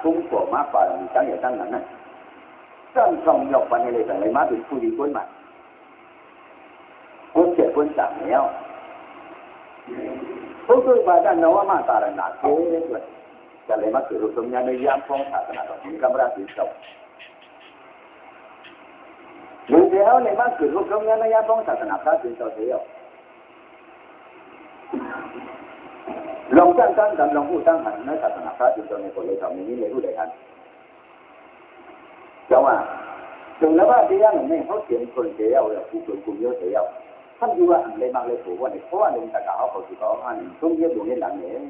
cũng của má bà là chẳng hiểu tăng này trong trong nhọc và này phải lấy má bị phu đi cuốn mặt cuốn chết cuốn chẳng nhẽo tôi bà đã nói mà ta là nát thế rồiจะเลยมาเกิดรูปทรงญาณในยามฟ้องศาสนาของมีกำลังสิทธิ์จบหรือเดียวเลยมาเกิดรูปทรงญาณในยามฟ้องศาสนาพระสิทธิ์จบเดียวลองตั้งกับลองพูดตั้งหันในศาสนาพระสิทธิ์จบในคนเลยทำอย่างนี้เลยรู้ได้ทันจังว่าถึงแล้วว่าที่ยังไม่เขาเขียนคนเดียวเลยผู้คนกลุ่มเยอะเดียวท่านดูว่าเลยมาเลยถูกว่าในเพราะว่าลงตะกาวเขาถือเขาอันต้องเยอะอยู่ในหลังเนี่ย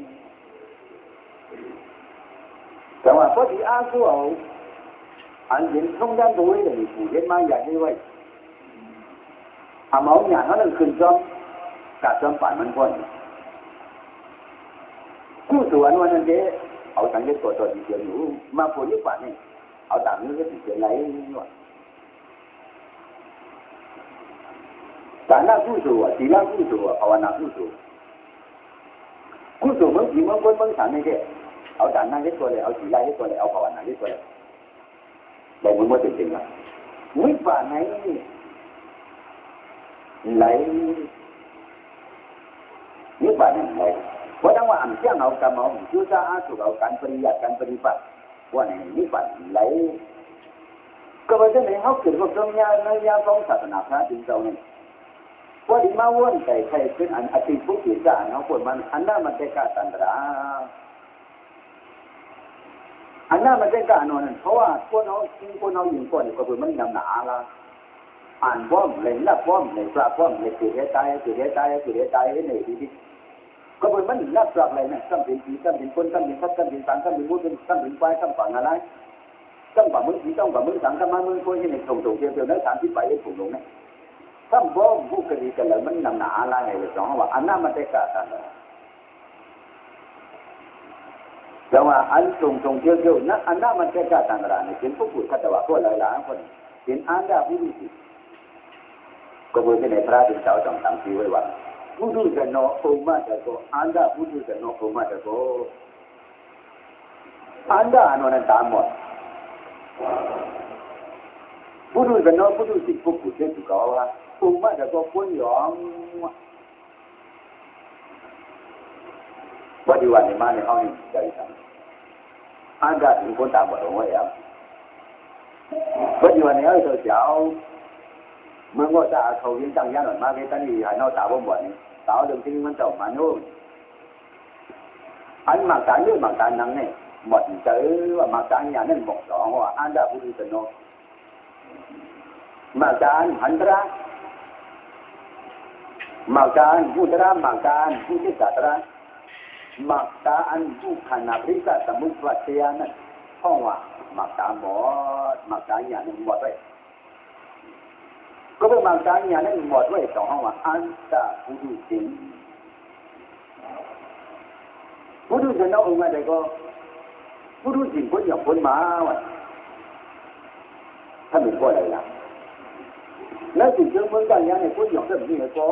แต่ว่าพอที่อ้างตัวอันเห็นช่องด้านตัวนี่มีผู้เห็นมาอย่างนี้ไว้ทำเอาอย่างนั้นขึ้นจอมกัดจอมป่านมันก่อนกู้ส่วนวันนั้นเด้เอาสังเกตตัวดีเดียวอยู่มาพูดยิ่งกว่านี่เอาต่างนี้ก็ติดเสียไหลว่ะแต่หน้ากู้ส่วนสีหน้ากู้ส่วนภาวนากู้ส่วนกู้ส่วนเมื่อกี้เมื่อวันเมื่อสามนี่เด้เอาด่านหน้าเล็กตัวเลยเอาสีไล่เล็กตัวเลยเอาภาวนาเล็กตัวเลยแต่มันไม่จริงๆอ่ะวิบากไหนไหลวิบากไหนไหลเพราะทั้งว่าอันเชี่ยงเอากรรมเอาจุดอาสุเอาการปริยัติการปฏิบัติว่าไหนวิบากไหลก็เพราะฉะนั้นเขาเกิดกับตรงนี้ในยามของศาสนาพระจึงเจ้าเนี่ยว่าดีมาวนแต่ใครเป็นอันอธิพุทธิจารย์เขาคนมันอันนั้นมันเป็นการตันตราอันนั้นมันเป็นการนอนเพราะว่าพวกน้องยิงคนก็คือมันนำหนาละอ่านป้อมเล่นนับป้อมเล่นปลาป้อมเล่นเกิดตายนี่ดีก็คือมันนับปลาอะไรเนี่ยตั้งเป็นผีตั้งเป็นคนตั้งเป็นทัพตั้งเป็นสังตั้งเป็นมุดตั้งเป็นควายตั้งฝั่งอะไรตั้งฝั่งมึงผีตั้งฝั่งมึงสังตั้งมามึงคนที่ในส่งเดียวนั้น30ไปได้ถูกลงเนี่ยตั้งป้อมผู้กระดิ่งกันเลยมันนำหนาอะไรเลยสองว่าอันนั้นมันเป็นการตันแต่ว่าอันตรงเที่ยวๆนะอันนั้นมันเป็นการต่างกันเนี่ยเป็นผู้พูดคาถาคนหลายๆคนเป็นอันดาผู้รู้สิก็พูดในพระถึงเจ้าจอมตั้งชื่อไว้ว่าผู้รู้จะโนโอมาจะโกอันดาผู้รู้จะโนโอมาจะโกอันดาอันนั้นตามหมดผู้รู้จะโนผู้รู้สิผู้พูดเช่นที่เขาว่าโอมาจะโกพ้นหยองวันที่วันนี้มาในห้องนี้ใจสั่นอันนั้นถึงคนตามหมดเลยอ่ะวันที่วันนี้ไอ้ตัวเจ้าเมื่อว่าจะเขายิงตั้งยันหน่อยมาแค่ตั้งยี่ห้อตาบ่หมดนี่ตาเดิมที่มันเจ้ามาโน่นอันมาการเรื่องมาการนั่งเนี่ยหมดเจอว่ามาการอย่างนั้นหมดสองว่าอันนั้นผู้ที่เป็นโน่มาการหันตระมาการผู้ตระมาการผู้ที่จัตระmaka bukan Afrika temu Wasiana Hawa maka mod makanyaនឹងមកវិញក៏ makanya នឹងមកវិញទៅហៅថាអន្តពុទ្ធសិនពុទ្ធសិននោះមកដែរក៏ពុទ្ធសិនคนอย่างคนมาว่ะถ้ามีก็ได้ล่ะแล้วสิ่งที่เมืองกันอย่างเนี่ยคนอย่างแบบนี้ก็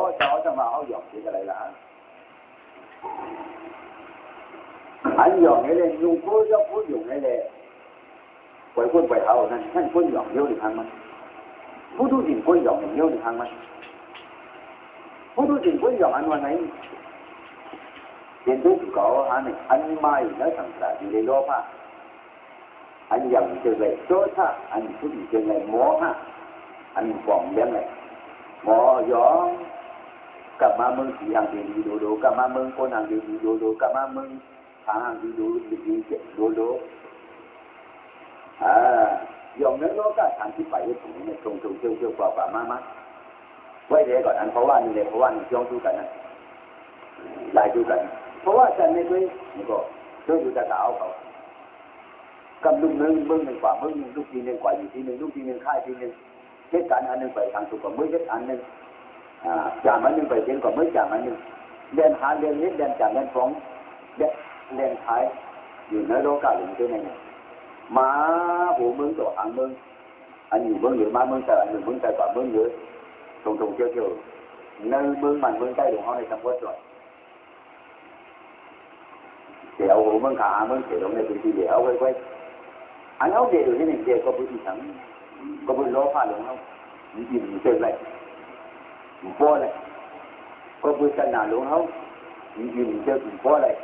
จะมาเอาอย่างที่อะไรล่ะอันหยองนี่เลยยุ่งพูดยุ่งนี่เลยไปคนไปเอานั่นท่านคนหยองเยอะหรือทางมันผู้ดูสิ่งคนหยองเยอะหรือทางมันผู้ดูสิ่งคนหยองอันวันไหนเป็นตัวเขาอันไม่แล้วสังสารในโลกอ่ะอันอย่างเจอเลยโจทย์อันผู้เจอเลยหมอฮะอันฟองเลี้ยงเลยหมอหยองกับมาเมืองสีอย่างดีดูกับมาเมืองคนอย่างดีดูกับมาเมืองทางดูดูอย่างนั้นเราก็ทางที่ไปถึงในตรงเที่ยวกว่ามาไว้เดี๋ยวก่อนอันเพราะว่านี่เลยเพราะว่านี่ย่องดูกันนะลายดูกันเพราะว่าฉันไม่เคยนี่ก็ช่วยดูจะสาวเขากับลูกนึงเมืองหนึ่งกว่าเมืองนึงลูกทีนึงกว่าอยู่ทีนึงลูกทีนึงค่ายทีนึงเหตุการณ์อันนึงไปทางสุขกว่าเมืองเหตุการณ์นึงจากอันนึงไปเห็นกว่าเมืองจากอันนึงเดินหาเดินเล็ดเดินจากเดินฟ้องเล่นท้ายอยู่ในโลกาหลุมที่ไหนมาหัวเมืองตัวหางเมืองอันอยู่เมืองเหนือมาเมืองแต่อันหนึ่งเมืองแต่กว่าเมืองเหนือตรงเที่ยวในเมืองมันเมืองใต้หลวงเขาในจังหวัดส่วน เดี๋ยวหัวมึงขามึงเสียลงในพื้นที่เดี๋ยวไว้อันเขาเดี๋ยวที่หนึ่งเดี๋ยวก็พื้นที่ทั้งก็พื้นล้อผ้าลงเขายิ้มเจออะไรป้อเลยก็พื้นกันหนาลงเขายิ้มเจอป้อเลย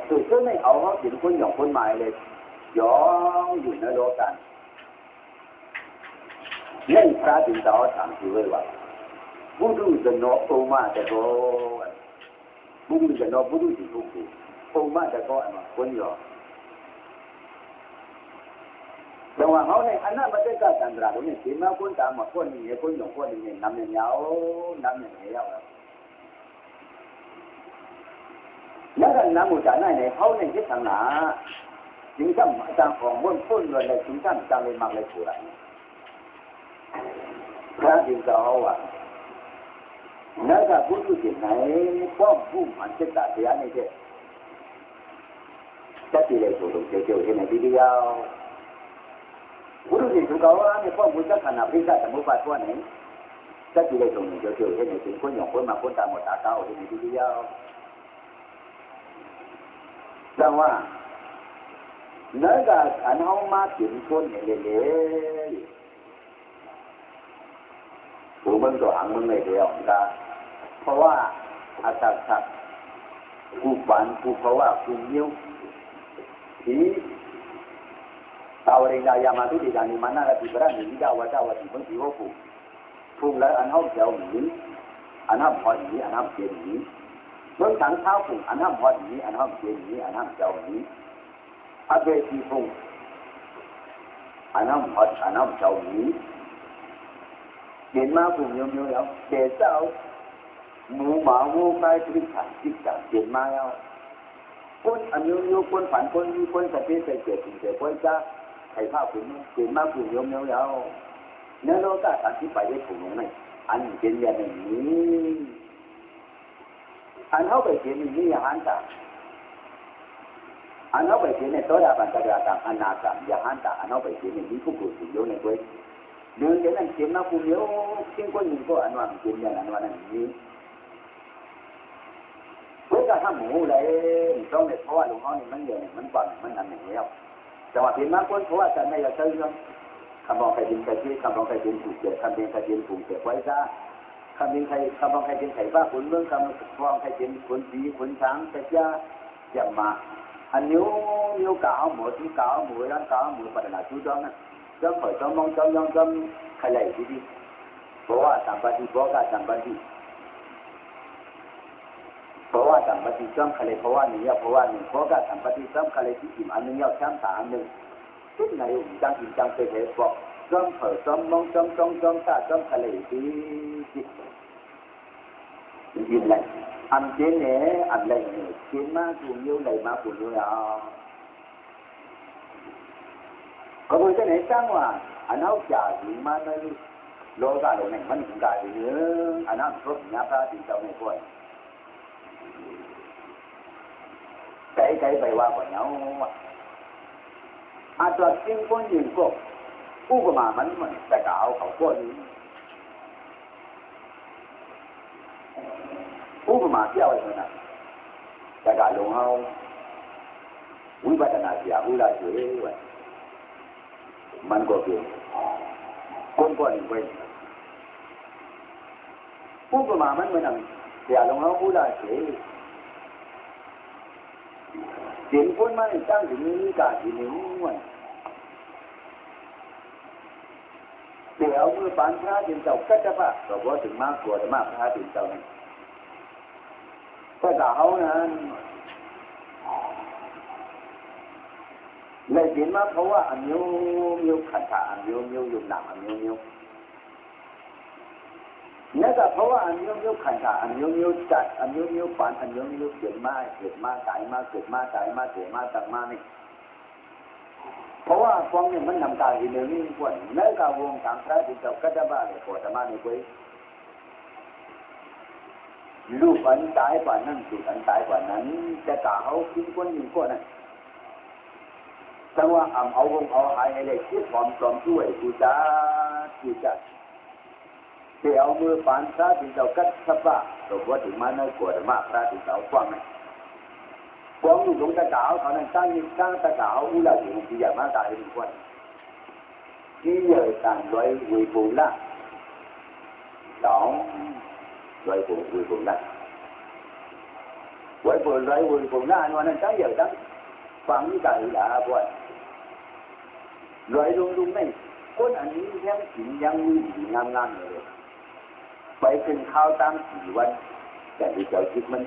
สุดท้ายไม่เอาเขาถึงคนหยองคนใหม่เลยย้อนอยู่ในโลกันเล่นพระถึงต่อทางที่ไว้ว่าบุรุษจะนอโอมาแต่ก็บุรุษจะนอบุรุษที่ถูกโอมาแต่ก็มาคนหยองแต่ว่าเขาเนี่ยอันนั้นมันเป็นการตราตรงนี้ที่มาคนตามมาคนนี้คนหยองคนนี้นำเนี่ยยาวแล้วกันน้ำมูจากไหนเนี่ยเขาเนี่ยคิดทางหนาจึงทำจางของม้วนพ้นเลยจึงทำจางเลยมักเลยผู้ไรพระจึงจะเอาว่าแล้วถ้าผู้ที่ที่ไหนป้อมผู้มันจะตัดเสียนี่เจ้จะตีเลยถูกเจียวที่ไหนดีเดียวผู้ที่ถูกเขาเนี่ยป้อมผู้จะขนาดพิจารณาสมุปบาทตัวไหนจะตีเลยถูกเจียวที่ไหนถึงคนหยองคนมาคนตามหมดตาเก้าที่ไหนดีเดียวจังว่าเนื้อกับอันเขามาถึงคนเนี่ยเลยผู้มึงตัวหังมึงเลยเดียวกันเพราะว่าอาจารย์สักกูฝันกูเพราะว่ากูเนี้ยที่ตาวเริงดายามาทุติยานิมานาละติปรานิมิดาวะเจ้าวะติมึงที่เขาผูกแล้วอันเขาเจ้าหนีอันเขาพอหนีอันเขาเจียหนีเมื่อสังเท้าผูกอันเขาพอหนีอันเขาเจียหนีอันเขาเจ้าหนีอาเบตีผูกอันเขาพออันเขาเจ้าหนีเดินมาผูกโยมแล้วเดี๋ยวเจ้าหมูหมาวัวไก่ที่ขัดที่จับเดินมาแล้วคนอันโยคนฝันคนมีคนสติใส่เกิดถึงเกิดคนจะใครผ้าผูกเดินมาผูกโยมแล้วเนื้อโลกาสันที่ไปได้ผูกลงไหนอันเป็นอย่างนี้อันเขาไปเขียนนี่อย่างนั้นจ้ะอันเขาไปเขียนในโซดาบันตระต่างอนาคตอย่างนั้นจ้ะอันเขาไปเขียนในนี้ผู้กุศลโยในด้วยเดินเดินนั่นเขียนมาผู้เดียวเขียนคนหนึ่งก็อันว่าเขียนอย่างนั้นว่านั่นนี้เวลาทำหมูเลยต้องเนี่ยเพราะว่าหลวงพ่อนี่มันเยอะมันกว่ามันนั่นอย่างนี้แล้วแต่ว่าเขียนมาคนเพราะว่าจะไม่อยากเจอเรื่องคำบอกใครเป็นใครที่คำบอกใครเป็นผูกเกิดคำเป็นใครเป็นผูกเกิดไว้ซะคำเป็นใครคำบอกใครเป็นไข่บ้าขนเมืองคำบอกใครเป็นขนสีขนช้างใครจะอย่างมาอันนิ้วกาวหมูที่กาวหมูร้านกาวหมูปัตตานีจุดนั้นจำเปิดจำมองจำใครเลยที่ดีเพราะว่าสัมปติเพราะว่าสัมปติเพราะว่าสัมปติจำใครเลยเพราะว่านี่เพราะว่านี่เพราะว่าสัมปติจำใครเลยที่อิ่มอันนึงยอดช้ำตาอันนึงทุกในอุ่นจังอิ่มจังเฉยๆบอกจำเปิดจำมองจำตาจำใครเลยที่ยินเลยอันเจนเนี่ยอันเลยเนี่ยเจนมาถูกยิ้วเลยมาปุ่นเลยก็เลยจะไหนจังว่าอันนั้นจ่าหิมาในโลกาโลกเนี่ยมันถึงการเนื้ออันนั้นรถยาพระติเจ้าในคนใจไปว่าก่อนเนาะอาจจะสิ่งคนยืนก็อุปมามันแต่กล่าวเขาคนอุปมาเที่ยวอะไรนะแต่กล่าวลงเอาวิปัสสนาเสียอุลาเฉยไว้มันก็เปลี่ยนคนก็หนึ่งเป็นผู้ประมาณมันเหมือนเสียลงแล้วผู้ได้เสียเสียงคนมาในตั้งถึงนี้การที่นี้วันเดี๋ยวมือปานพระถึงเจ้าก็จะว่าเราก็ถึงมากกว่าแต่มากพระถึงเจ้านี่แต่เขานั้นเลยเห็นมาเพราะว่าอันนิ้วขันขาอันนิ้วอยู่หนักอันนิ้วเนี่ยแต่เพราะว่าอันนิ้วขันขาอันนิ้วจัดอันนิ้วฝันอันนิ้วเกิดมาตายมาเกิดมาตายมาเกิดมาตั้งมานี่เพราะว่าฟองเนี่ยมันนำกายเนื้อนี่ควรเนื้อกาวงทางพระที่เจ้าก็จะบ้าเลยปวดมาในกุยลูกอันตายกว่านั้นสุดอันตายกว่านั้นจะกล่าวกินคนอยู่ก็นั่นแต่ว่าเอาวงเอาหายในเล็กที่พร้อมช่วยกูจะเดี๋ยวมือปานพระที่เจ้ากัดสะบะตัวถึงมาในกวดมาพระที่เจ้ากว้าง quang lưu dũng ta cảo họ nên sang ta cảo u là chuyện chỉ giờ má tại đi quanh chỉ giờ tàn loại quỳ phụ la đó loại quỳ phụ la loại quỳ phụ la nó nên sáng giờ đó quang như cái là quanh loại luôn nàyคนอันนี้ยังกินยังมีดีงามๆเลยไปกินข้าวตั้ง4 วันแต่ที่เจ้าคิดมัน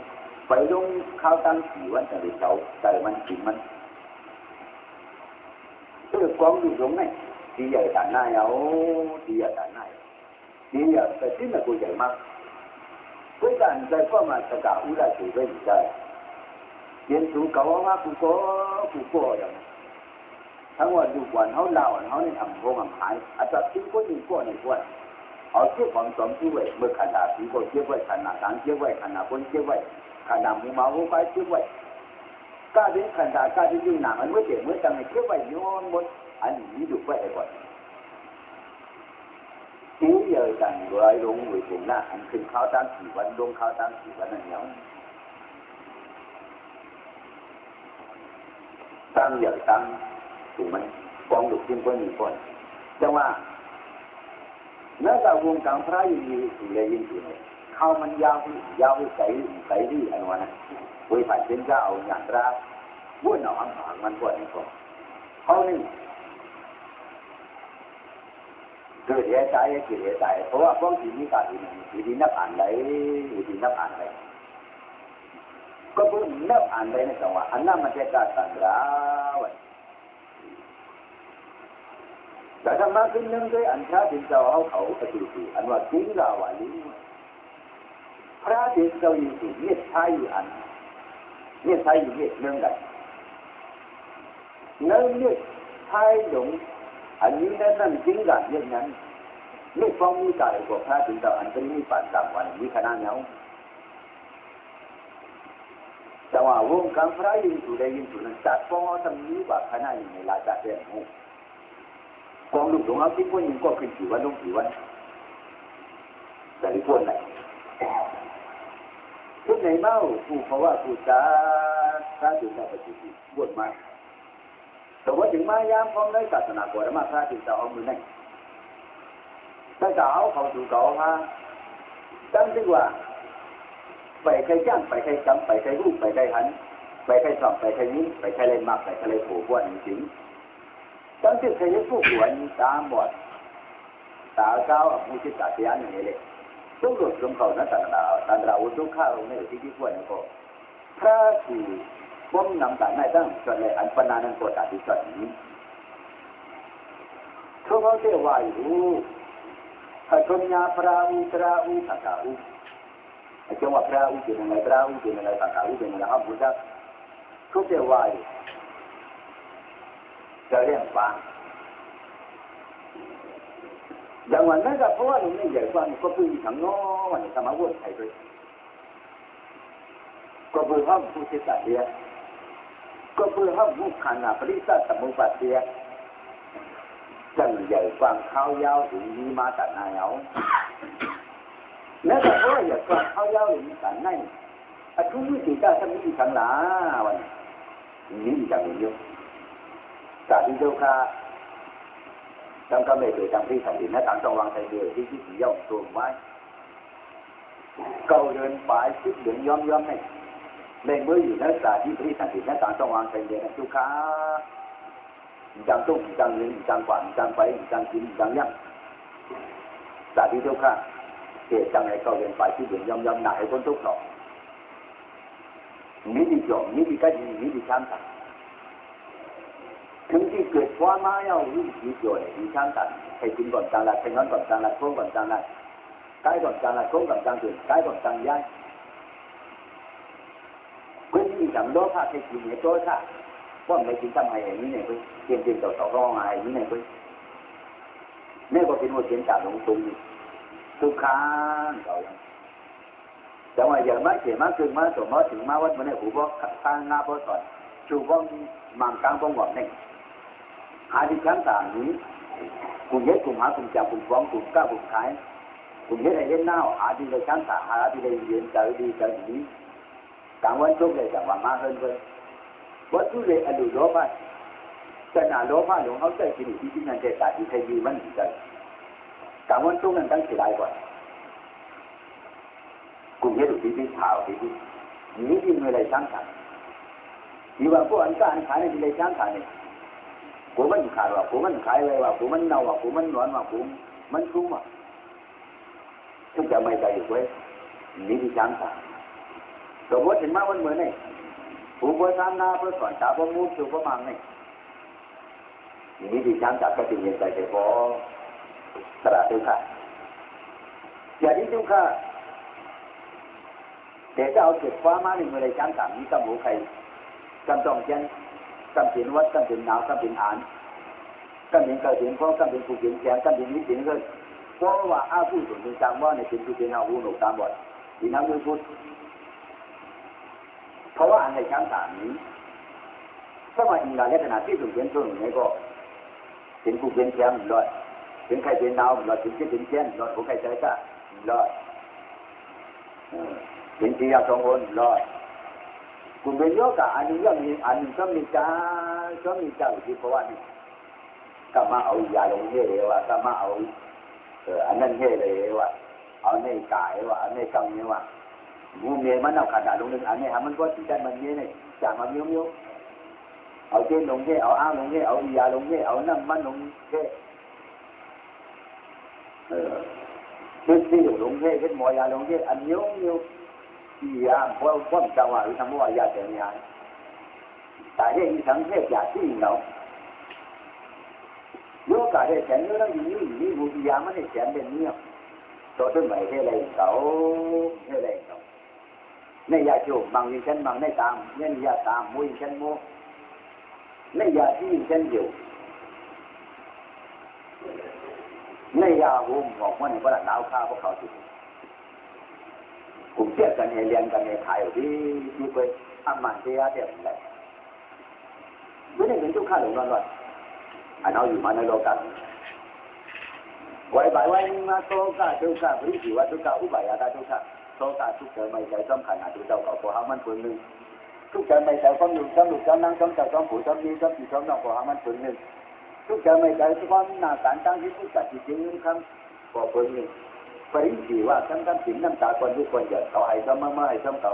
ไปลงข้าวตั้ง4 วันแต่ที่เจ้าแต่มันกินมันตัวกองดูตรงไหนดีใหญ่ฐานหน้าเอาดีใหญ่ฐานหน้าดีใหญ่แต่ที่มันกูใหญ่มากcuối cùngใจก็มาตะกะอุระสู่ไปได้เรียนสูงเก่ามากกูก็อย่างทั้งวันดูวันเขาเล่าเขาในทำโรงอาหารอาจจะทิ้งคนหนึ่งก็ในวันเอาเชื่อความสมที่ไว้เมื่อขนาดที่คนเชื่อไว้ขนาดต่างเชื่อไว้ขนาดคนเชื่อไว้ขนาดหมู่หมาหัวไปเชื่อไว้ก้าถึงขนาดก้าที่ยิ่งหนักมันเมื่อเจ็บเมื่อจังเชื่อไว้ย้อนบนอันนี้ดูไว้ก่อนที่เยอะจังเลยลงวิบุญละอันขึ้นข้าวตั้ง4 วันลงข้าวตั้ง4 วันนั่นเองตั้งเยอะตั้งถูกไหมกองดุจริงก็มีคนแต่ว่าเนื้อกับวงการพระยิ่งมีสิ่งใดยิ่งอยู่เนี่ยเขามันยาวใสที่อันวันนั้นไว้ผ่านเส้นก็เอาอย่างราบ้วนเอาหางมันบ้วนนี่ก็เขานี่เกิดเหตุใจเพราะว่าพวกที่มีการอยู่ดีนับอ่านเลยก็เพิ่งนับอ่านเลยในจังหวะอันนั้นมันจะการตันราวันแต่ธรรมะขึ้นนึงด้วยอันพระดินเจ้าเขาปฏิบัติอันว่าจริงเราว่าลิ้นพระดินเจ้าอยู่ที่เมตไทยอันเมตไทยอยู่เมตนึงกันเนื้อเมตไทยหลงอันนี้นั่นจริงกันอย่างนั้นเมตฟังมีใจกว่าพระดินเจ้าอันเป็นมีปัจจัยวันมีขนาดเงาแต่ว่าวงการพระยิ่งสุดนั้นจัดฟ้องทำนี้ว่าขนาดในราชาเดียงกองลูกหลวงเอาที่พวกนี้ก็ขึ้น4 วันลง4 วันแต่ที่พวกไหนทุกในเมาผู้เพราะว่าผู้จ้าถึงจะปฏิบัติบวชมาแต่ว่าถึงมายามพร้อมได้ศาสนาก่อนมาพระถึงจะเอามือไหนถ้าจะเอาเขาถูกเขามาตั้งที่ว่าไปใครจ้างไปใครจำไปใครรูปไปใครหันไปใครสอบไปใครยิ้มไปใครเล่นมากไปใครเล่นโผล่ว่าจริงตั้งที่ใครจะผู้ป่วยตาบอดตาเก้าผู้ที่ตาเสียอย่างนี้เลยทุกหลุดลงเขานั้นตันเราทุกข้าวในที่ป่วยนั่นก็พระที่บ่มนำแต่ในตั้งส่วนในอันปนานันโกตาที่ส่วนนี้เขาเรียกว่าอยู่ขจรญาพระอุตราอุตกาอุจังหวะพระอุเป็นอะไรพระอุเป็นอะไรตกาอุเป็นอะไรครับพุทธะเขาเรียกว่าจะเรียกว่าอย่างวันนั้นก็เพราะว่าเราไม่ใหญ่กว่าก็พูดถึงน้อวันนี้สมาวุ่นไทยด้วยก็เพื่อห้ามผู้เสียเดียก็เพื่อห้ามมุขขณะปริศัทสมุปปัตเดียจังใหญ่กว่าข้าวยาวถึงนี้มาแต่นายเอาแล้วแต่เพราะว่าใหญ่กว่าข้าวยาวถึงแต่ไหนอาทุนี้ตีได้ทั้งนี้ทั้งหลาวันนี้จังเยอะจากที่เจ้าข้าtrong các mẹ tuổi trong khi thành thì nó tặng trong hoàng thầy điềuที่ที่ย่อมตัวไว้เก่าเดินไปคิดเดินย้อมnày lên mớiอยู่ในสายที่ที่thành thì nó tặng trong hoàng thầy điều là chú kháจังตุ้งจังลิงจังกวางจังไปจังกินจังยั่งสายที่เจ้าข้าเกิดจังไอ้เก่าเดินไปคิดเดินย้อมหนักไอ้คนทุกข์หรอกมีดีจบมีดีก็ดีมีดีช้ำสักถึงที่เกิดความมาเอาวิธีโยนมีช่างตัดให้กินก่อนจางละให้นอนก่อนจางละโค้งก่อนจางละใกล้ก่อนจางละโค้งก่อนจางตื่นใกล้ก่อนจางย้ายคุณมีจำโลภะให้กินให้โตชะว่าไม่กินทำไมอย่างนี้เนี่ยคุณเกี่ยงต่อร้องไงอย่างนี้เนี่ยคุณเนี่ยก็เป็นหัวเขียนจากหลวงปู่ทุกครั้งเราแต่ว่าอย่างมาเขียนมาคือมาสมมติถึงมาวัดมันเนี่ยผมบอกข้างหน้าบ่สอนชูบ้องมังกรบ้องหวานเนี่ยอาทิตย์ครั้งต่างนี้คุณเย็ดคุณหาคุณจับคุณฟ้องคุณกล้าคุณขายคุณเย็ดอะไรเย็นเน่าอาทิตย์เลยครั้งต่างอาทิตย์เลยเย็นเจอดีเจอดีกลางวันชุกเลยจังหวะมาเฮิร์นเฮิร์น วัตถุเลยอดุโลภะจะหนาโลภะหลงเขาใจกินที่นั่นใจตาที่ไทยยืมันใจกางวันตรงนั้นตั้งเสียดายก่อนกลุ่มเฮตุที่ข่าวที่นี้ที่มีอะไรช่างขันที่ว่าพวกอันก็อันขายในที่ไรช่างขันเนี่ยกูมันขายว่ากูมันขายอะไรว่ากูมันเน่าว่ากูมันหนอนว่ากูมันชุ่มอ่ะทุกอย่างไม่ใจอยู่เว้ยนี่ที่ช่างขันสมมติเห็นมาวันเหมือนนี่ผู้บริหารหน้าเพื่อสอนจ่าพมูจูพมังนี่นี่ที่ช่างขันก็จึงเห็นใจเฉพาะตลาดทุกข์อย่างนี้ทุกข์แต่ถ้าเอาเก็บความมาในเมื่อไรช่างขันนี่ก็หมูไข่กำจองเจนกำเขียนวัดกำเขียนหนาวกำเขียนอ่านกำเขียนเกิดเขียนพ่อกำเขียนผูกเขียนแขนกำเขียนนิดเขียนเงินเพราะว่าอาผู้ส่วนเป็นจำว่าในเป็นผู้เป็นอาหูหนุกตามบทที่นั่งมือพุทธเพราะว่าอันในชั้นต่างนี้ถ้ามาอิงลาในขณะที่ส่งเขียนช่วงนี้ก็เป็นผู้เป็นแขนรอดเป็นใครเป็นหนาวรอดเป็นที่เป็นแขนรอดผู้ใครใจก็รอดเป็นที่ยาสองคนรอดคุณเป็นโยกะอันนี้ก็มีอันนึงก็มีจ้าที่เพราะว่านี่ก็มาเอายาลงเฮ่เลยว่าก็มาเอาอันนั้นเฮ่เลยว่าเอาในกายว่าอันในกำเนี่ยว่ามูเมียมันเอาขาดลงนึงอันนี้มันก็ติดได้มันเนี่ยนี่จากมันเมียวเอาเจนลงเฮ่เอาอ้างลงเฮ่เอายาลงเฮ่เอาน้ำมันลงเฮ่ที่ลงเฮ่เป็นหมอยาลงเฮ่อันเมียวที่ยาเพราะความจังหวะหรือทำว่ายาแต่เนี่ยแต่เรื่องทั้งเรื่องยาที่เราโยกะได้แสนเยอะนั่งอยู่นี่บุญยามันได้แสนเป็นเนี่ยตัวต้นใหม่ให้อะไรเขาในยาโจมบางยิ่งเช่นบางในตามเนี่ยยาตามมุ้ยเช่นโมในยาที่เช่นเดียวในยาหุ่มบอกว่าในพระหนาวข้าวพวกเขาจุดกลุ่มเชื่อกันเรียนกันขายที่ไปทำมันเสียเดี๋ยวอะไรไม่ได้เห็นทุกข้าหลงนอนอันเอาอยู่มาในโลกกันไว้บ่ายไว้มาโตกะทุกข์บริสุทธิ์ว่าทุกข์อุบายาตาทุกข์โตกะทุกข์เกิดไม่ใจสำคัญทุกข์เจ้าก็พอหามันคนหนึ่งทุกข์เกิดไม่ใจความหนุ่มความหลุดความนั่งความเจ้าความผู้ความดีความผิดความนอกพอหามันคนหนึ่งทุกข์เกิดไม่ใจความหน้าการตั้งที่ผู้จัดที่จริงคำพอคนหนึ่งปริสีว่าทั้งสิ่งน้ำตาคนทุกคนเกิดเขาให้ซ้ำมาให้ซ้ำเขา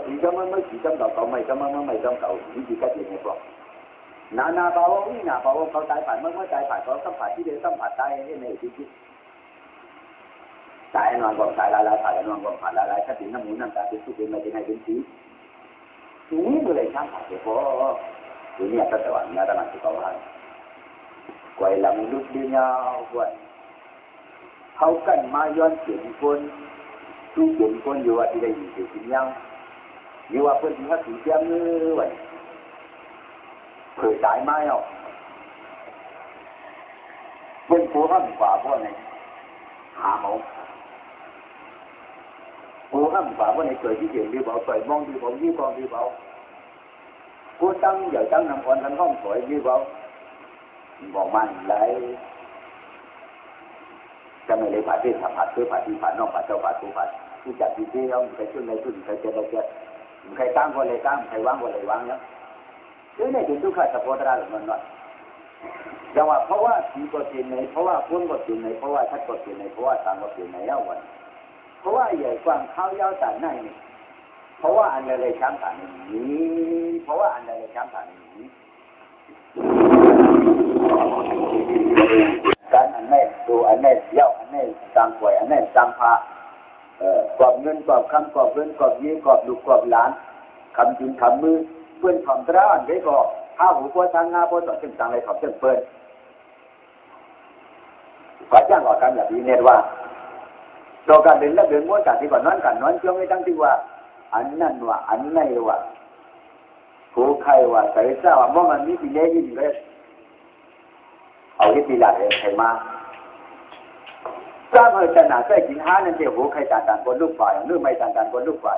สีซ้ำมาสีซ้ำเขาไม่ซ้ำมาไม่ซ้ำเขาวิธีการเรียนบอกนาเบาวินาเบาเขาตายผ่านเมื่อตายผ่านเขาสัมผัสที่เดียวสัมผัสตายในที่ตายนอนก่อนตายละตายนอนก่อนผ่านละถ้าถึงน้ำมูน้ำตาเป็นทุกข์เป็นอะไรเป็นให้เป็นสีนี้ก็เลยช่างผ่านเฉพาะตัวนี้ก็แต่ว่าเนี่ยตั้งแต่เขาให้กวยหลังลุกเดียาวกวยเขากันมาย้อนเสียงคนทุกเสียงคนอยู่ว่าที่ได้ยินเสียงยังอยู่ว่าเพื่อนที่เขาถือเจ้ามือไว้เคยตายไหมอ่ะเป็นผู้ห้ามฝ่าพวกนี้หาหมอผู้ห้ามฝ่าพวกนี้เกิดที่เดียวดีเบาเกิดมองดีเบายี่กองดีเบาผู้ตั้งใหญ่ตั้งนำคนทั้งห้องสวยดีเบาบอกมันเลยจะไม่เลยผ่าที่ผ่าผัดเพื่อผ่าที่ผ่านนอกผ่าเจ้าผ่าผู้ผ่าผู้จัดที่ที่เขาใครขึ้นในขึ้นใครเจ็บใครตั้งคนเลยตั้งใครวางคนเลยวางเนี่ยนี่ในถึงทุกข์สัพพะตราหรือมันว่าจังหวะเพราะว่าผีก็เปลี่ยนไหนเพราะว่าพ้นก็เปลี่ยนไหนเพราะว่าชัดก็เปลี่ยนไหนเพราะว่าต่างก็เปลี่ยนไหนแล้ววันเพราะว่าใหญ่กว้างข้าวยาวต่างในนี่เพราะว่าอันใดเลยช้ำต่างนี้เพราะว่าอันใดเลยช้ำต่างนี้การอันนี้ดูอันนี้เย้าอันนี้สร้างป่วยอันนี้สร้างพระกอบเงินกอบคำกอบเงินกอบยี่กอบลูกกอบหลานคำจริงคำมือเพื่อนทำตราอันไว้ก็ข้าหูพวทางงาพวต่อจึงต่างอะไรขอบจึงเปิดขอจ้างออกกันแบบนี้เนี่ยว่าตัวการเดินและเดินม้วนกันที่ก่อนนอนกันนอนเชื่อไม่ตั้งที่ว่าอันนั่นว่าอันไหนว่าผู้ใครว่าใส่เสื้อว่ามองอันนี้ปีเลี้ยยิ่งเลยเอาที่ปีหลังใครมาสร้างเฮชนะใส่กินหานั่นเดียวผู้ใครต่างๆคนลูกฝ่ายหรือไม่ต่างๆคนลูกฝ่าย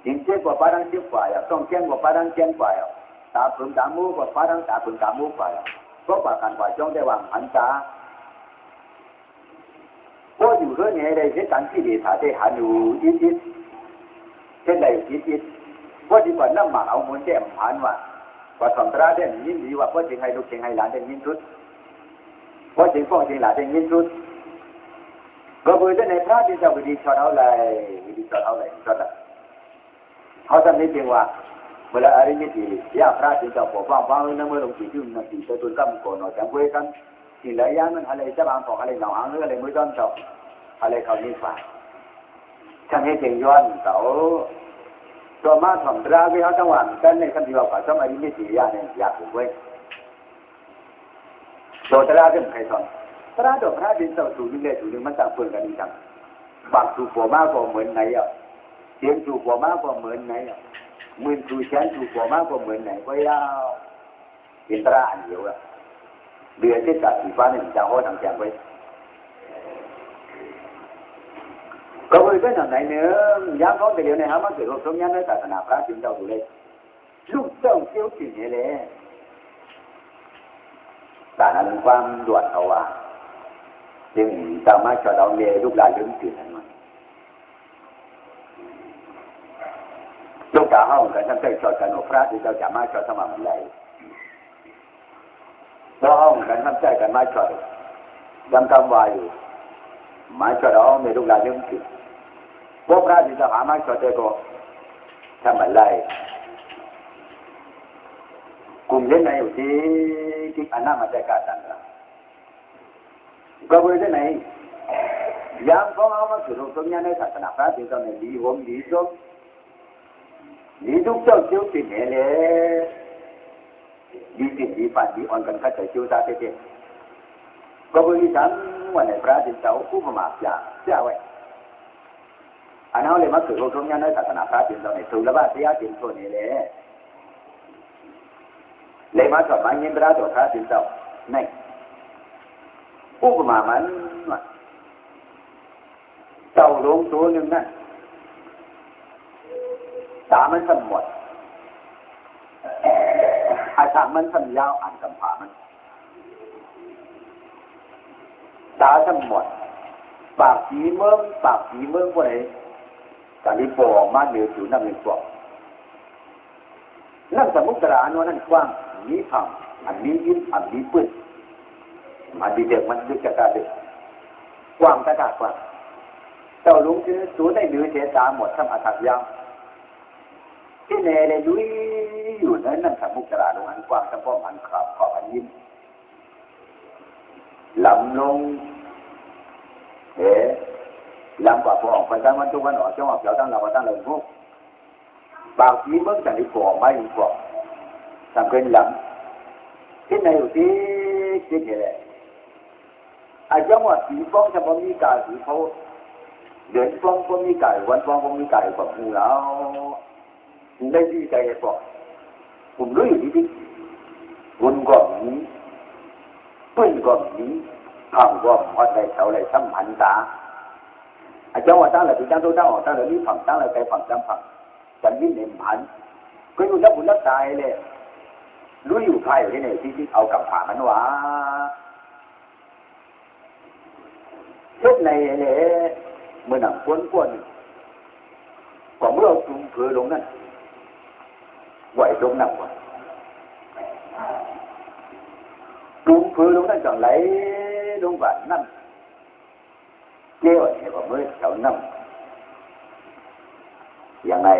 จิงเจ้กว่าปารังเจ้าฝ่ายต้องแจ้งกว่าปารังแจ้งฝ่ายตาพึงตามูกว่าปารังตาพึงตามูฝ่ายเพราะว่าการฝ่ายจ้องได้วางหันตาเพราะอยู่เรื่องนี้ได้ใช้การที่ดีถ่ายได้หันอยู่ยิด เช่นใดคิดว่าดีกว่าน้ำหมาเอาหมุนแจ่มผ่านว่าสอนตราเด่นยินดีว่าพ่อเชียงไห้ลูกเชียงไห้หลานเด่นยินชุดพ่อเชียงฟ้องเชียงหลานเด่นยินชุดก็เบอร์จะในพระที่จะวิธีชดเอาเลยวิธีชดเอาเลยชดละเขาทำนี้จริงว่าเวลาอะไรนี่ที่ยาพระที่จะปกป้องฟังนั่งเมื่อลงที่ยุ่งนั่งที่ตัวกำก่อนหน่อยจังเว้ยกันที่เหลือยามันอะไรจะบางของอะไรหนองหางหรืออะไรมือต้นเจ้าอะไรเขานี่ฝ่ายทำให้จริงย้อนเขาตัวมาทำตราวิหารจังหวัดกันในคำที่ว่าฝ่ายสมัยนี้ที่ยาเนี่ยอยากถูกไว้ตัวตราเป็นใครสอนตราดอกพระดินเจ้าถูกนึงเลยถูกนึงมันต่างเพื่อนกันจังบางถูกหัวมากกว่าเหมือนไหนอ่ะเสียงถูกหัวมากกว่าเหมือนไหนอ่ะมือถูกแขนถูกหัวมากกว่าเหมือนไหนก็ยาวเป็นตราอันเดียวอ่ะเดือนที่จัดสีฟ้าเนี่ยจะห้อยทางแจงไว้ก็เลยเป็นอย่างไหนเนื้อย้ำเขาแต่เดี๋ยวในหามาเกิดรูปสมยันในศาสนาพระจึงเจ้าดูเลยลูกเจ้าเชี่ยวสิ่งนี้เลยแต่นั้นความด่วนเอาว่าจึงสามารถจะเอาเมลูกหลานเลี้ยงตื่นนั้นมาลูกสาวเขากันทั้งใจชดกันพระที่เจ้าจะมาชดสมัครอะไรเราเอากันทั้งใจกันมาชดยังกำวายอยู่มาชดเอาเมลูกหลานเลี้ยงตื่นพวกพระที่เจ้าหามาชดเด็กก็ทำอะไรกลุ่มเล่นในอยู่ที่อันนั้นมาได้การต่างๆก็เบอร์ที่ไหนยามของเขามาสู่ตรงนี้ในศาสนาพระที่เขาเนี่ยดีหงดีส้มดีทุกเจ้าเชี่ยวติดเนี่ยเลยดีติดดีปั่นดีอ่อนกันข้าใจเชี่ยวตาเท่ๆก็เบอร์ที่ฉันวันในพระที่เจ้าผู้ประมาทเจ้าไว้อันนั้นเลยมาสู่ตรงนี้ในศาสนาพระที่เขาเนี่ยถูกแล้วว่าเสียติดตัวนี้เลยเลยมาสอนมาเงินพระตัวพระสินเจ้านี่อุปมามันเจ้าหลวงตัวหนึ่งนั่นตามันสั้นหมดอาชามันสั้นยาวอ่านคำผามันตาสั้นหมดปากสีเมืองพวกไหนการที่ปอกมาเหนือผิวน้ำเป็นปอกนั่นสมุทรานวลนั่นกว้างนี้ทำอันนี้ยิ้มอันนี้ปื้นมาดีเด็กมันดึกกระเด็กกว้างกระดาษกว้างเจ้าลุงที่สูในหรือเสียตาหมดทำอาถักยาวที่เนเลยยุ้ยอยู่นั่นสมุทรานวลอันกว้างเฉพาะอันขอบอันยิ้มลำลงลำกว่าพอออกไปตั้งวันทุกวันออกจังหวะเกี่ยวตั้งเราตั้งเลยพวกบางทีเมื่อจากที่ปอกไม่ปอกทำเป็นหลังที่ไหนอยู่ที่เห็นเลยไอ้จังหวัดสีฟ้องจะบ่มีกายสีเขาเดือนฟ้องบ่มีกายวันฟ้องบ่มีกายกับมูแล้วได้ดีใจปอกผมรู้อยู่ที่วนก่อนนี้ปื้นก่อนนี้ข้างก่อนพอได้เท่าไรซ้ำหันตาไอ้จังหวัดตั้งแต่ที่ตั้งตัวตั้งออกตั้งแต่นี้ฝั่งตั้งแต่ใจฝั่งจำฝั่งฉันยิ่งเห็นผันก็อยู่รับบุญรับตายเลยรู้อยู่ภายในไหนที่เอากับผ่ามันว่าเช่นในเนี่ยเมื่อหนังก้นกว่าเมื่อจุ่มเผือลงนั่นไหวลงนั่งว่าจุ่มเผือลงนั่นจังไหลลงว่านั่นเลี้ยวเนี่ยว่าเมื่อแถวนั่นอย่างไร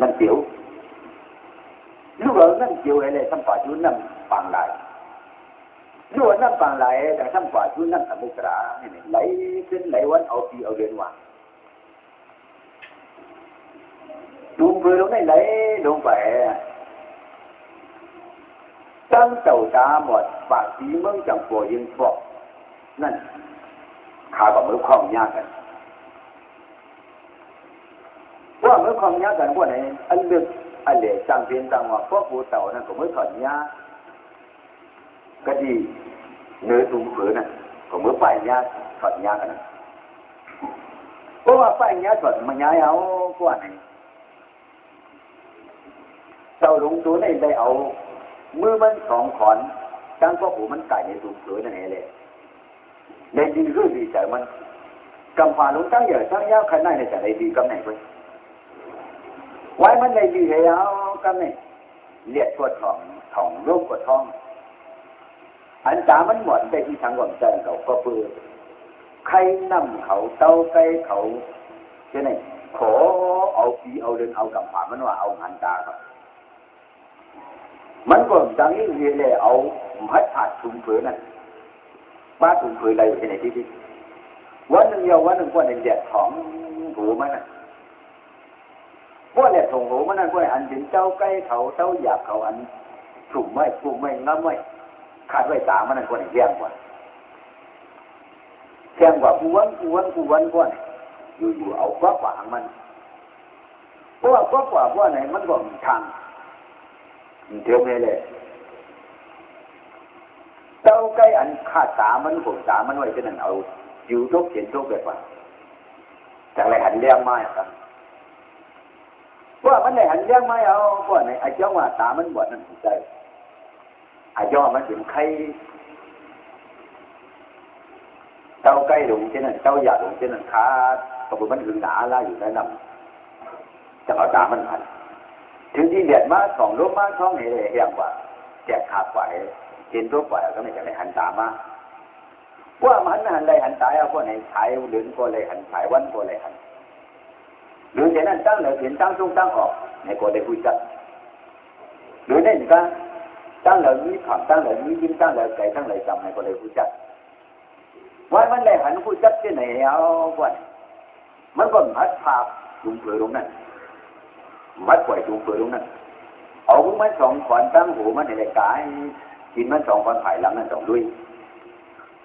นั่นเตี๋ยวลูกเรานั่นเกี่ยวอะไรทำฝ่ายชุนนั่นปังไหลลูกนั่นปังไหลแต่ทำฝ่ายชุนนั่นสมุทราไหลขึ้นไหลวันเอาปีเอาเดือนวันดูมือลงได้ไหลลงไปตั้งเต่าตาหมดปากสีเมืองจังปัวยิงฟอกนั่นขากับมือคล้องยากกันว่ามือคล้องยากกันพวกไหนอันเลือกอันเด็กจังเพียนจังว่าพวกผู้เต่านั่นก็มือถอดยาก็ดีเนื้อตุ้มเผือน่ะก็มือไปยาถอดยากันนะเพราะว่าไปยาถอดมันยาเอาพวกไหนเต่าลงตัวในได้เอามือมันสองขอนจังพวกผู้มันไก่ในตุ้มเผือนั่นเองเลยในดีรู้ดีใจมันกำพาลงตั้งเยอะตั้งยาวขนาดไหนจะได้ดีกำไหนไป ไว้มันเลยดีแล้วก็ไม่เลียดตัวทองร่วมกับทองอันตามันหมดได้ที่ทางหวังใจเขาก็เปื้อใครนำเขาเต้าไก่เขาใช่ไหมขอเอาปีเอาเดินเอากำผ่ามันว่าเอาหันตาครับมันก็ดังนี้เรียนเลยเอามัดผัดถุงเผือนั่นป้าถุงเผืออะไรอยู่ที่ไหนที่วันหนึ่งเดียววันหนึ่งวันหนึ่งเด็ดของหูมันน่ะพวกเนี่ยถงหูมันนั่นพวกอันถึงเจ้าไก่เขาเจ้าหยาบเขาอันถุงไม่ปูไม่ง้ำไม่ขาดไว้ตามันนั่นพวกเนี่ยแย่งกว่ากูวันพวกเนี่ยอยู่เอากว่าหางมันเพราะว่ากว่าพวกไหนมันก็มีทางเที่ยวไม่เลยเจ้าไก่อันขาดตามันผมตามันไว้ที่นั่นเอาอยู่ทุกเขียนทุกแบบว่าจากไรหันเลี้ยงไม้ครับว่ามันไหนหันเลี้ยงไม้เอาพวกไหนไอ้เจ้าว่าตามันบวชนั่นถูกใจไอ้เจ้ามันถึงใครเจ้าไก่หลงที่นั่นเจ้าหยาหลงที่นั่นขาขบวนมันหึงหนาล่าอยู่ในน้ำจะเอาตามันหันถึงที่เดือดมาสองลูกมาช่องเหี้ยงกว่าแจกขาดกว่าเขียนทุกกว่าก็ไม่จะไรหันตามาว่ามันหันเลยหันตายเอาพวกไหนฉายเดือนก็เลยหันฉายวันก็เลยหันหรืออย่างนั้นตั้งเลยเขียนตั้งตรงตั้งออกในก็ได้คุยกันหรือในหนึ่งก็ตั้งเลยมีขำตั้งเลยมียิ้มตั้งเลยไก่ตั้งเลยจำในก็ได้คุยกันว่ามันเลยหันคุยกันที่ไหนเอาพวกมันก็มัดภาพจุ่มเปลือยตรงนั้นมัดปล่อยจุ่มเปลือยตรงนั้นเอาพวกมันสองขอนตั้งหูมันในกายกินมันสองขอนไผ่หลังนั่นสองด้วย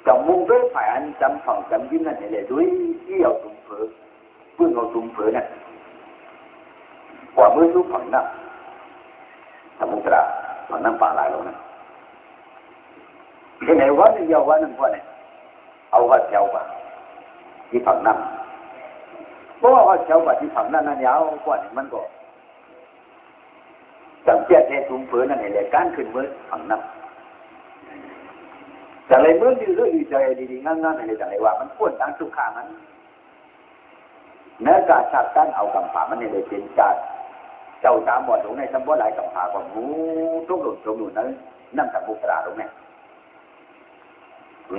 จำมุงด้วยฝ่ายอันจำฝั่งจำยิ้มนั่นเลยด้วยที่เอาตุ่มเผือเพื่อเอาตุ่มเผือนั่นกว่ามือทุกฝั่งนั่นสมุทรฝั่งนั่นป่าลายลงนั่นที่ไหนวันนึงยาววันนึงพวกเนี่ยเอาวัดเช้าป่ะที่ฝั่งนั่นเพราะว่าวัดเช้าป่ะที่ฝั่งนั่นนั่นยาวพวกเนี่ยมันก็จำเจ้าแท้ตุ่มเผือนั่นเลยการขึ้นมือฝั่งนั่นแต่เลยเมื่อดีเรื่องดีใจดีๆงั้นๆอะไรแต่เลยว่ามันพ้นทางทุกข้างมันเนื้อกาชาติตั้นเอากำผามันเลยเป็นการเจ้าตามบอดตรงในสมบูรณ์หลายกำผาของหมูทุกหลุดตรงหลุดนั้นนั่งกับบุตราตรงนี้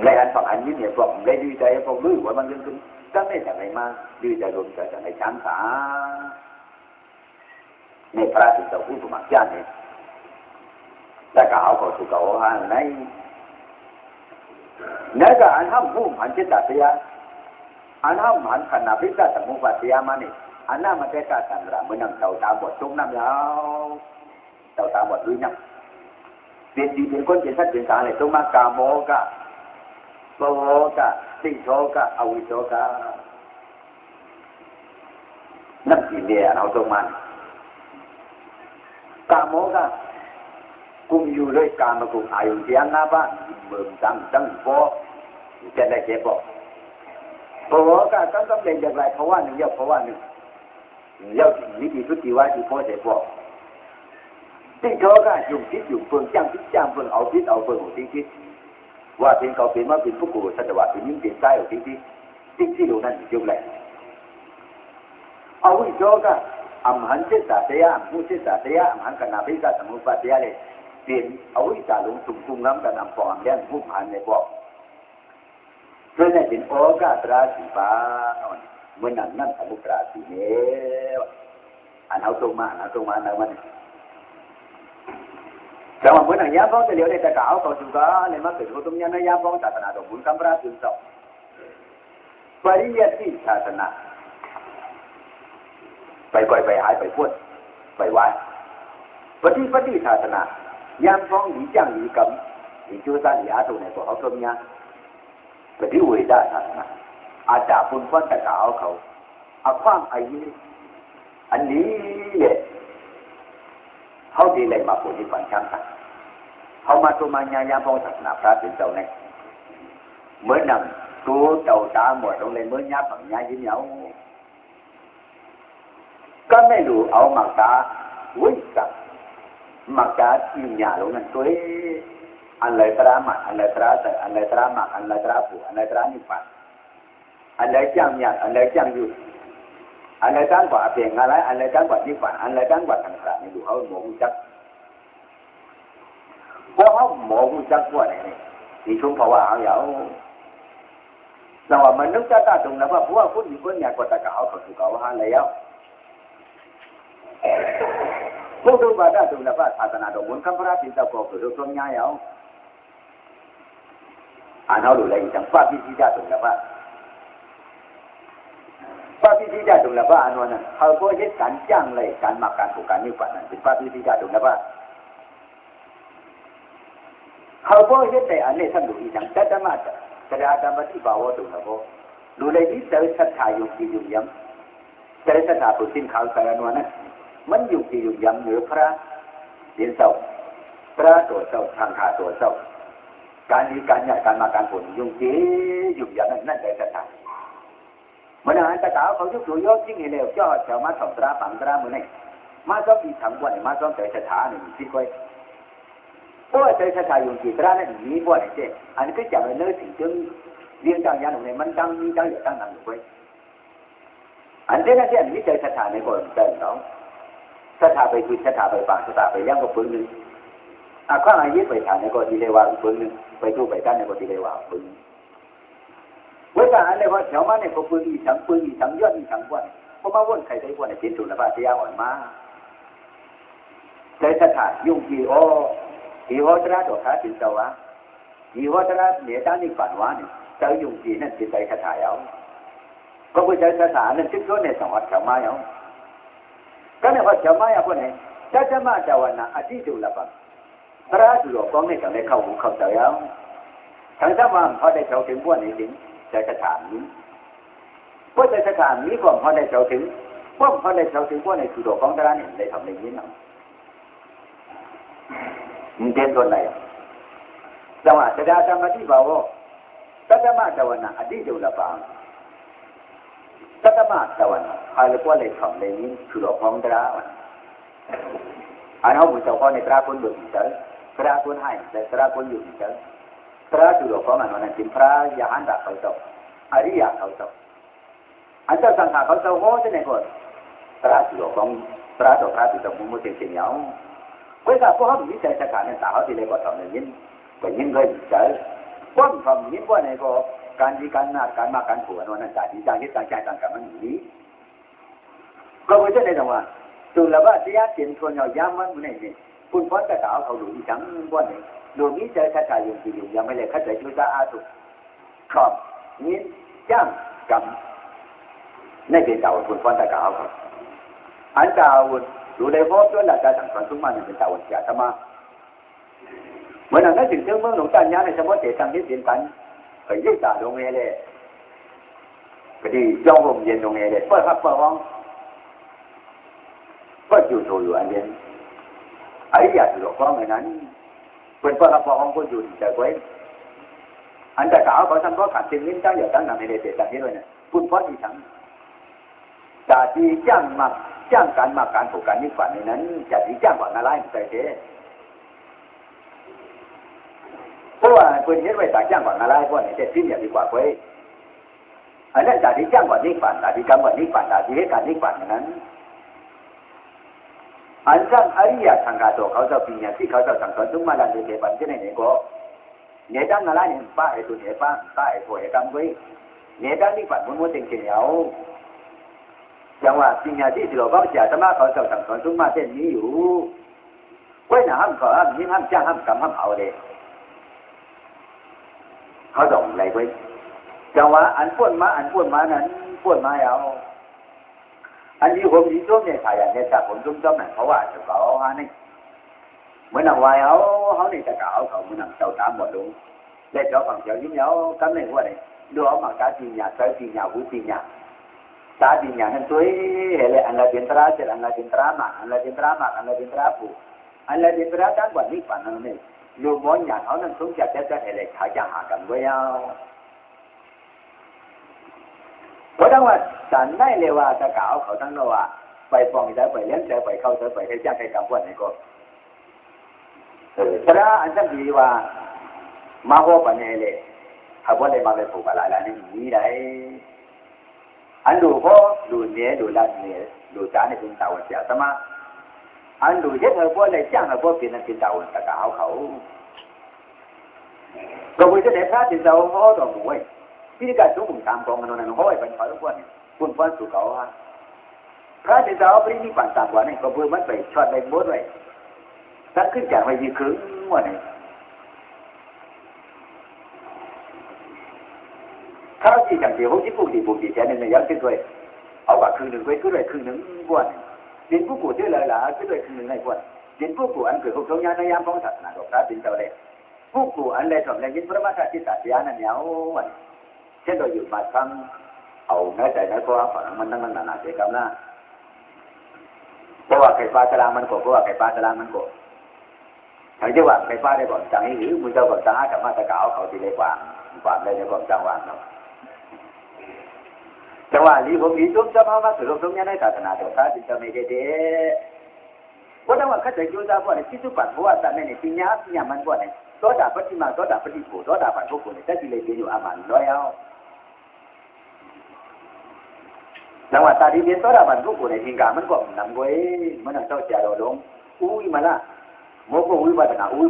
เลยอันฝั่งอันนี้เนี่ยพวกเลยดีใจพวกรู้ว่ามันเรื่องขึ้นก็ไม่แต่ไหนมาดีใจรวมใจแต่ในช้างสาในพระสิทธิ์ผู้สมัครญาติเนี่ยแต่ก็เอาของสุขเอาอันไหนเนื้อกับอันห้ามผู้หันจิตตาเสียอันห้ามหันขณะพิจารณาสมุปเสียมานี่อันนั้นมันเป็นการสังราเมื่อนำเต่าตาบอดจุกน้ำยาวเต่าตาบอดด้วยน้ำเป็นดีเป็นคนเป็นสัตว์เป็นสารเลยต้องมากาโมกะโสกะสิโชกะอวิโชกะนั่นที่เนี่ยเราต้องมันกาโมกะกุมอยู่ด้วยการมากุมอายุเสียงหน้าบ้านเบิ่มตั้งโฟจะได้เจ็บบอกเพราะว่าการต้องเป็นอย่างไรเพราะว่าหนึ่งเยอะเพราะว่าหนึ่งเยอะวิธีทุติวาที่พ่อเจ็บบอกที่เขาก็ยุ่งคิดยุ่งเฟืองจ้างเฟืองเอาคิดเอาเฟืองของคิดว่าเป็นเขาเป็นว่าเป็นผู้กูสัตว์เป็นยิ่งเป็นใจของที่ดูนั่นยุ่งแหละเอาวิโชก็อัมหันเจตเสียมุเจตเสียอัมหันกันนาภิกาสมุปเสียเลยเป็นเอาวิจารลงสุ่มกุ้งน้ำกันนำฟองแย่งผู้ผ่านในบอกเพื่อให้เป็นโอกาสราศีฟ้าเมื่อนั้นนั่นสมุปราศีเนี้ยอันเอาตรงมานะมันแต่ว่าเมื่อนั้นยาฟ้องจะเลี้ยวในตะกาวเขาจุกาเลยมาเกิดเขาตรงนี้นะยาฟ้องศาสนาดอกบุญคำพระสุนทรปริยัติศาสนาไปก่อยไปหายไปพูดไปไหวปฏิศาสนายามฟ้องหลีจ้างหลีกรรมหลีจูซาหลีอาตุในพวกเขาตรงนี้ปฏิวิดาศาสนาอาจจะปุ่นฟ้อนตะกาวเขาเอาความไอ้นี้อันนี้เนี่ยเขาดีเลยมาปุ่นที่ฝันช่างกันเขามาตัวมายามฟ้องศาสนาพระเป็นเจ้าเนี่ยเมื่อนำตัวเจ้าตาหมดลงเลยเมื่อญาฝังญายิ้มเหยาก็ไม่รู้เอาหมักตาวิ่งกับหมักตาที่หยาลงนั่นตัวอันไรตราหมักอันไรตราแต่อันไรตราหมักอันไรตราผูอันไรตรานิพพานอันไรจ้างหยาอันไรจ้างอยู่ อันไหนตั้งกว่าเพียงอะไรอันไหนตั้งกว่านิพพานอันไหนตั้งกว่าสังขารนี่ดูเขาหมอจักเพราะเขาหมอจักว่าไหนนี่ที่ชุ่มเพราะว่าเขาเหยาแต่ว่ามันนึกจะตาตรงนั้นว่าเพราะว่าคนอยู่คนเนี่ยก็ตะกาวเขาถูกเขาหาแล้วผู้ดูว่าได้ตรงนั้นว่าศาสนาดงมุนคำพระสิทธิ์เจ้าก็คือตรงนี้เหยาอันเขาดูเลยจังฟ้าพิจิตรตรงนั้นว่าฟ้าพิจิตรตรงนั้นว่าอันนั้นเขาก็ยึดการจ้างเลยการมาการผูกการนิพพานนั่นเป็นฟ้าพิจิตรตรงนั้นว่าเขาก็ยึดในอันนี้ท่านดูอีจังแต่มาแต่อาจารย์มาที่บ่าวตรงนั้นว่าดูเลยที่เจอศรัทธาอยู่ที่อยู่ย้ำเจอศรัทธาผู้สิ้นเขาแต่ละนั้นมันอยู่ที่อยู่ย้ำเหนือพระเดียนเจ้าพระตัวเจ้าทางขาตัวเจ้าการนี้การเนี่ยการมาการผลยุ่งจียุ่งอย่างนั้นนั่นเลยศรัทธาเมื่อนั้นตะกาวเขายุบตัวยอดยิ่งเร็วเจ้าเจ้ามาสองตราปังตราเมื่อไงมาซ้อมอีถังวันมาซ้อมใจศรัทธาหนึ่งที่ค่อยเพราะใจศรัทธายุ่งจีตราเนี่ยมีบ่อยเจ้อันนี้ก็จะเป็นเนื้อสิ่งที่เรียนจังยันตรงนี้มันจังมีจังอยู่จังนั่งอยู่ค่อยอันนี้นั่นเนี่ยมีใจศรัทธาในคนใจเขาศรัทธาไปคุยศรัทธาไปฟังศรัทธาไปย่างก็ปืนหนึ่งข้างอายุไปทานในก็ดีเลยว่าปืนหนึ่งไปดูไปกันในก็ดีเลยว่าปืนเวลาอะไรว่าแถวมาเนี่ยก็ปืนอีสังยอดอีสังวันเพราะว่าวนใครได้วนในเป็นตุลภาพที่ยาวอ่อนมาใจศรัทธายุ่งกี่โอกี่โอตระดอกขาติดเจ้าวะกี่โอตระเนี่ยด้านนี้ฝันว่าเนี่ยเจ้ายุ่งกี่นั่นเป็นใจศรัทธาเอาก็คือใจศรัทธานั่นจึงโดนในสองวัดแถวมาเอาก็เนี่ยว่าแถวมาเอาคนไหนจะมาเจ้าวันน่ะอดีตตุลภาพพระจุลกองในจังได้เข้าหูเข้าใจเอาทั้งสามวันพอได้เข้าถึงบ้านนี้ถึงใจสถานนี้เพราะใจสถานนี้ก่อนพอได้เข้าถึงพอได้เข้าถึงบ้านในจุลกองตระนี่ได้ทำในนี้เนาะมันเป็นตัวไหนจังหวะจะได้ทำมาที่บ่าวตัดมาตะวันน่ะอดีตตุลภาพตัดมาตะวันใครเลยว่าเลยทำในนี้จุลกองตระอันนั้นผมจะขอในตราคนอยู่เฉยตราคนให้แต่ตราคนอยู่เฉยตราจุดของมันวันนั้นเป็นพระยานดักเขาเจ้าอริยะเขาเจ้าอันเจ้าสังฆาเขาเจ้าโหจะไหนก่อนตราจุดของตราดอกพระจุดของมุสลิมเชียงเวลาพวกเขามีใจศรัทธาในสาวที่เรียกว่าทำในยินก็ยินเลยเฉยป้อนทำยินว่าในก็การดีการนาการมาการผัวนั้นจ่ายดีจ่ายยึดจ่ายจ่ายต่างกันมันอย่างนี้ก็ไม่ใช่ในจังหวะตุลภาพที่ยาเตียนทวนย้ำมันนี่นี่คุณพ้นกระดาษเขาดูอีจังว่านี่ดูนี้เจอชาติยุ่งที่ยุ่งยังไม่เลยเข้าใจยุทธอาสุขอบนี้ย่างกำในเป็นเจ้าคุณพ้นกระดาษเขาอันเจ้าดูในพบด้วยหลักการสังสรรค์ทุกมันเป็นเจ้าวันเสียธรรมะเหมือนนั้นถึงเมืองหลวงจันทร์ยาในสมมติเจตังที่เปลี่ยนกันไปยึดจ่าลงเอเลยก็ดีย่องลมเย็นลงเอเลยเปิดพักเปิดห้องก็อยู่อยู่อันนี้ไอ้อยากหลอกว่าเหมือนนั้นเป็นพระพองก็อยู่แต่ไว้อันแต่กล่าวเขาทำก็ขาดสิ่งนี้ตั้งอย่างตั้งนานในเด็กๆนี่ด้วยเนี่ยคุณพ่อที่ทั้งจะดีจ้างมาจ้างการมาการผูกการนิพพานในนั้นจะดีจ้างกว่าอะไรใจเท่เพราะว่าคนเห็นไว้แต่จ้างกว่าอะไรเพราะในเด็กที่เนี่ยดีกว่าไว้อันนั้นจะดีจ้างกว่านิพพานจะดีกรรมกว่านิพพานจะดีให้การนิพพานนั้นอันนั้นอริยสังฆาตัวเขาจะปีเนี่ยที่เขาจะสังสรรค์ทุกมาลันเดียบันที่ไหนเนี่ยก็เนี่ยด้านอะไรเนี่ยป้าไอ้ตัวเนี่ยป้าไอ้ตัวไอ้กำไว้เนี่ยด้านนี้ปัดมันจริงๆเอาจังหวะปีเนี่ยที่เราก็จะธรรมะเขาจะสังสรรค์ทุกมาเส้นนี้อยู่ไว้หนาห้ามขอห้ามยิ้มห้ามจ้างห้ามกำห้ามเอาเลยเขาส่งอะไรไว้จังหวะอันป้วนมานั้นป้วนมาเอาอันนี้ผมยิ่งชอบเนี่ยถ่ายอย่างนี้แต่ผมชอบนั่นเพราะว่าจะเขาฮะนี่เมื่อนำไว้เขานี่จะเก่าเขาเมื่อนำเจ้าตามหมดลงเด็กเจ้าฝั่งเจ้ายิ้มเย้ากันเลยว่าเนี่ยดูเอามาการปีหยาใช้ปีหยาหูปีหยาตาปีหยานั่นตัวเheleอันละเดินตราเจริญอันละเดินตรามาอันละเดินตรามาอันละเดินตราปูอันละเดินตราตั้งกว่านี้กว่านั้นเนี่ยลูกมอนหยาเขานั่นสงจะheleขายจะหากันไว้เอาเพราะทั้งว่าฉันได้เลยว่าจะกล่าวเขาทั้งนั้นว่าไปฟ้องได้ไปเลี้ยงใจไปเข้าใจไปให้จ้างให้กำวันนี่ก็แต่ละอันนั้นดีว่ามาหัวปัญญาเลยถ้าว่าได้มาเป็นผูกอะไรนี่มีได้ อั อันดูพ่อดูเนี้ยดูด้านเนี้ยดูจานในเป็นเต่าเสียสมาอันดูเยอะเธอพ่อเลยจ้างเธอพ่อเป็นนั่นเป็นเต่าตะกาวเขาเราไปจะได้พระเป็นเต่าพ่อต่อหมวยที่การทุกข์ตามกองกันนั่นห้อยเป็นขอยพวกนี้คุณฟันสู่เขาฮะพระเป็นเต่าปรินิพพานตามกว่านี่ก็เพื่อมันไปช็อตไปโบดไว้ตั้งขึ้นจากไม่ยืดครึ่งวันนี้ถ้าที่จังเดียวที่ปุ่มดีแค่นั้นยังขึ้นด้วยเอาว่าครึ่งหนึ่งไว้ขึ้นด้วยครึ่งหนึ่งกว่าดินผู้ปู่ที่เลยล่ะขึ้นด้วยครึ่งหนึ่งในกว่าดินผู้ปู่อันเกิดของทรงยานในยามของศาสนาดอกพระดินเจ้าเลยผู้ปู่อันเลยทำในยินพระมาทิตาเสียนั่นเหนียววันเช่นเราอยู่มาฟังเอาแม้แต่ในข้อฝั่งมันนั่งนั่งนาเสียกำลังเพราะว่าไข่ปลาตะลางมันโกเพราะว่าไข่ปลาตะลางมันโกถ้าจะว่าไข่ปลาได้ก่อนจังนี้หรือมึงเจ้าก่อนจังหากับมาตะเกาเขาตีเลยกว่าได้ก่อนจังหวะเนาะจังหวะนี้ผมมีจุดจะมาว่าสุรสมยันในศาสนาเดียวกันจึงจะไม่ได้เด้เพราะว่าเขาจะยุ่งยากเพราะในที่สุดปัจจุบันแต่ในปีนี้ปีนี้มันว่าเนี่ยตัวดาบปฏิมาตัวดาบปฏิโกตัวดาบปัจจุบันเนี่ยจะกิเลสอยู่อามันร้อยเอาจังหวะตาดีเดียนตัวดาบปัจจุบันในทิ้งกามันก็นำไว้มันนั่งเจ้าเจ้าดงอุ้ยมาละโมก็อุ้ยมาแต่หนาอุ้ย